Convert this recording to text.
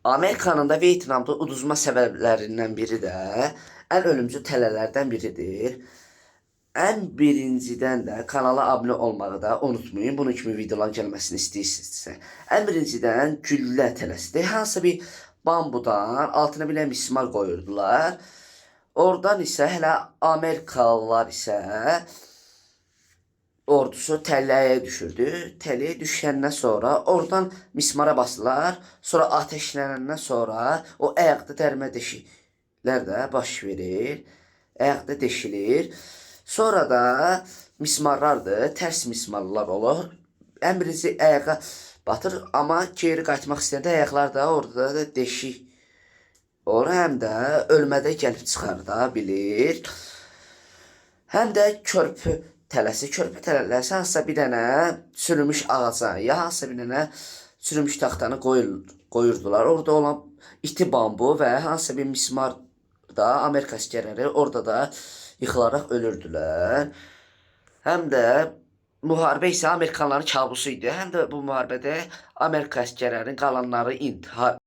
Amerikanın da Vyetnamda uduzma səbəblərindən biri də ən ölümcül tələlərdən biridir. Ən birincidən də kanala abunə olmağı da unutmayın. Bunun kimi videolar gəlməsini istəyirsinizsə. Ən birincidən güllə tələsidir. Hansı bir bambudan altına bir mismar qoyurdular. Oradan isə hələ Amerikalılar isə ordusu təlləyə düşürdü. Təlləyə düşəndən sonra oradan mismara basdılar. Sonra ateşlənəndən sonra o ayaqda dərmə deşiklər də baş verir. Ayaqda deşilir. Sonra da mismarlardır. Tərs mismarlar olur. Ən birinci ayağa batır. Amma geri qayıtmaq istəyəndə ayaqlar da orada da deşik olur. Həm də ölmədə gəlib çıxarda bilir. Həm də körpü tələsi. Körpü tələsi hansısa bir dənə sürülmüş ağaca, ya hansısa bir dənə sürülmüş taxtanı qoyurdular. Orada olan iti bambu və hansısa bir mismar da Amerika əsgərləri orada da yıxılaraq ölürdülər. Həm də müharibə isə Amerikanların kabusu idi. Həm də bu müharibədə Amerika əsgərlərinin qalanları intihar